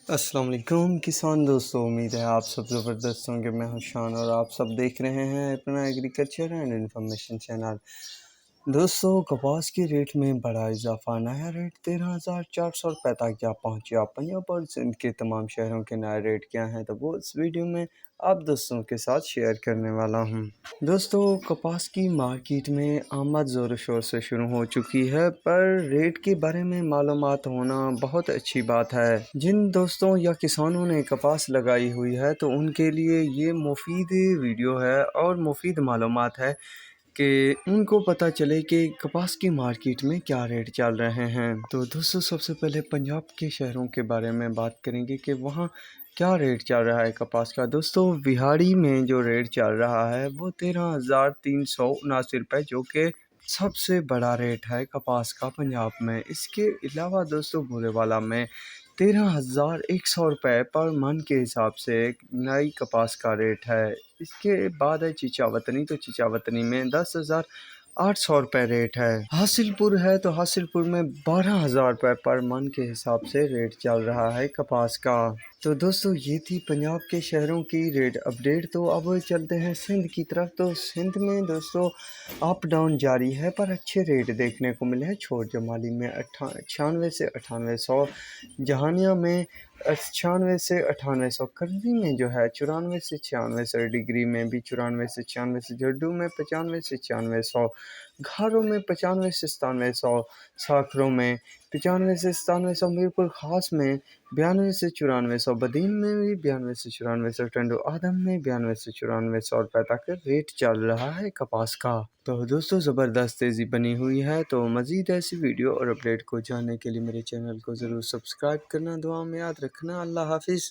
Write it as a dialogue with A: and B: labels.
A: السلام علیکم کسان دوستوں، امید ہے آپ سب زبردست ہوں گے۔ میں ہوں شان اور آپ سب دیکھ رہے ہیں اپنا ایگریکلچر اینڈ انفارمیشن چینل۔ دوستوں، کپاس کے ریٹ میں بڑا اضافہ، نیا ریٹ 13,400 روپے تک کیا پہنچا۔ پنجاب اور سندھ کے تمام شہروں کے نئے ریٹ کیا ہیں، تو وہ اس ویڈیو میں آپ دوستوں کے ساتھ شیئر کرنے والا ہوں۔ دوستوں، کپاس کی مارکیٹ میں آمد زور و شور سے شروع ہو چکی ہے، پر ریٹ کے بارے میں معلومات ہونا بہت اچھی بات ہے۔ جن دوستوں یا کسانوں نے کپاس لگائی ہوئی ہے تو ان کے لیے یہ مفید ویڈیو ہے اور مفید معلومات ہے کہ ان کو پتہ چلے کہ کپاس کی مارکیٹ میں کیا ریٹ چل رہے ہیں۔ تو دوستوں، سب سے پہلے پنجاب کے شہروں کے بارے میں بات کریں گے کہ وہاں کیا ریٹ چل رہا ہے کپاس کا۔ دوستوں، وہاڑی میں جو ریٹ چل رہا ہے وہ 13,379 روپے، جو کہ سب سے بڑا ریٹ ہے کپاس کا پنجاب میں۔ اس کے علاوہ دوستوں، بورے والا میں 13,100 روپے پر من کے حساب سے ایک نئی کپاس کا ریٹ ہے۔ اس کے بعد ہے چچا وطنی، تو چچا وطنی میں 10,800 روپے ریٹ ہے۔ حاصل پور ہے تو حاصل پور میں 12,000 روپے پر من کے حساب سے ریٹ چل رہا ہے کپاس کا۔ تو دوستوں، یہ تھی پنجاب کے شہروں کی ریٹ اپڈیٹ۔ تو اب چلتے ہیں سندھ کی طرف۔ تو سندھ میں دوستوں اپ ڈاؤن جاری ہے، پر اچھے ریٹ دیکھنے کو ملے ہیں۔ چھوٹ جمالی میں 96 سے 9800، جہانیہ میں 96 سے 9800، کرزی میں جو ہے 94 سے 9600، ڈگری میں بھی 94 سے 9600، جھڈو میں 95 سے 9600، گھاروں میں 95 سے 9700، ساکھروں میں 95 سے 9700، میرپور خاص میں 92 سے 9400، بدین میں بھی 92 سے 9400، ٹنڈو آدم میں 92 سے 9400 روپے تک ریٹ چل رہا ہے کپاس کا۔ تو دوستوں، زبردست تیزی بنی ہوئی ہے۔ تو مزید ایسی ویڈیو اور اپڈیٹ کو جاننے کے لیے میرے چینل کو ضرور سبسکرائب کرنا، دعا میں یاد رکھنا۔ اللہ حافظ۔